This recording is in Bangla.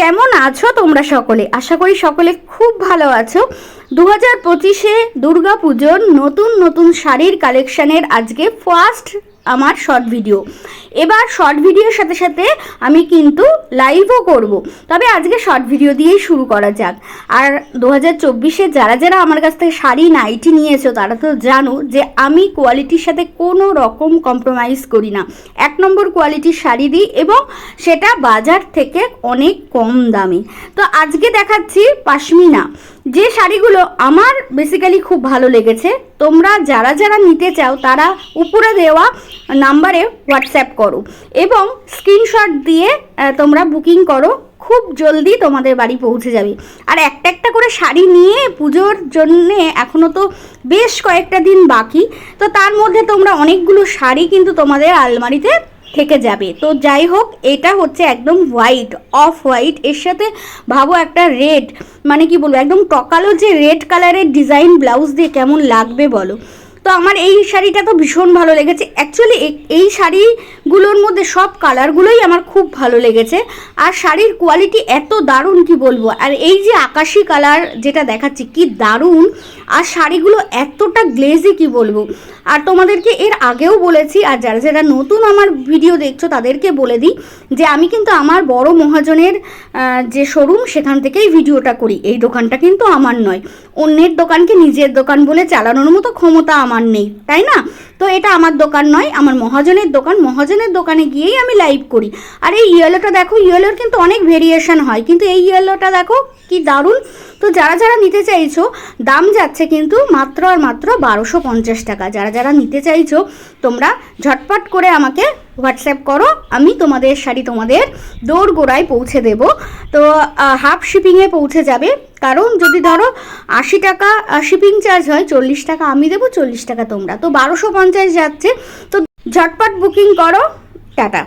কেমন আছো তোমরা সকলে? আশা করি সকলে খুব ভালো আছো। 2025-এ দুর্গা পুজোর নতুন নতুন শাড়ির কালেকশানের আজকে ফার্স্ট আমার শর্ট ভিডিও। এবার শর্ট ভিডিওর সাথে সাথে আমি কিন্তু লাইভও করব, তবে আজকে শর্ট ভিডিও দিয়েই শুরু করা যাক। আর 2024-এ যারা যারা আমার কাছ থেকে শাড়ি নাইটি নিয়েছো তারা তো জানো যে আমি কোয়ালিটির সাথে কোনো রকম কম্প্রোমাইজ করি না। 1 নম্বর কোয়ালিটির শাড়ি দিই এবং সেটা বাজার থেকে অনেক কম দামে। তো আজকে দেখাচ্ছি পাশমিনা, যে শাড়িগুলো আমার বেসিক্যালি খুব ভালো লেগেছে। তোমরা যারা যারা নিতে চাও তারা উপরে দেওয়া নাম্বারে হোয়াটসঅ্যাপ করো এবং স্ক্রিনশট দিয়ে তোমরা বুকিং করো, খুব জলদি তোমাদের বাড়ি পৌঁছে যাবে। আর একটা একটা করে শাড়ি নিয়ে পুজোর জন্যে এখনও তো বেশ কয়েকটা দিন বাকি, তো তার মধ্যে তোমরা অনেকগুলো শাড়ি কিন্তু তোমাদের আলমারিতে থেকে যাবে। তো যাই হোক, এটা হচ্ছে একদম হোয়াইট, অফ হোয়াইট, এর সাথে ভাবো একটা রেড, মানে কি বলবো, একদম টকালো যে রেড কালারের ডিজাইন ব্লাউজ দিয়ে কেমন লাগবে বলো। তো আমার এই শাড়িটা তো ভীষণ ভালো লেগেছে। অ্যাকচুয়ালি এই শাড়িগুলোর মধ্যে সব কালারগুলোই আমার খুব ভালো লেগেছে, আর শাড়ির কোয়ালিটি এত দারুণ কি বলবো। আর এই যে আকাশি কালার যেটা দেখাচ্ছি কি দারুণ, আর শাড়িগুলো এতটা গ্লেজি কি বলবো। আর তোমাদেরকে এর আগেও বলেছি, আর যারা যারা নতুন আমার ভিডিও দেখছো তাদেরকে বলে দিই যে আমি কিন্তু আমার বড় মহাজনের যে শোরুম সেখান থেকেই ভিডিওটা করি। এই দোকানটা কিন্তু আমার নয়, অন্যের দোকানকে নিজের দোকান বলে চালানোর মতো ক্ষমতা আমার নেই, তাই না? তো এটা আমার দোকান নয়, আমার মহাজনের দোকান। মহাজনের দোকানে গিয়েই আমি লাইভ করি। আর এই ইয়েলোটা দেখো, ইয়েলোর কিন্তু অনেক ভেরিয়েশন হয়, কিন্তু এই ইয়েলোটা দেখো কি দারুণ। তো যারা যারা নিতে চাইছো, দাম যাচ্ছে কিন্তু মাত্র আর মাত্র 1250 টাকা। যারা যারা নিতে চাইছো তোমরা ঝটপট করে আমাকে হোয়াটসঅ্যাপ করো, আমি তোমাদের শাড়ি তোমাদের দৌড় গোড়ায় পৌঁছে দেব। তো হাফ শিপিংয়ে পৌঁছে যাবে, কারণ যদি ধরো 80 টাকা শিপিং চার্জ হয়, 40 টাকা আমি দেবো, 40 টাকা তোমরা, তো 1250 যাচ্ছে। তো ঝটপট বুকিং করো। টাটা।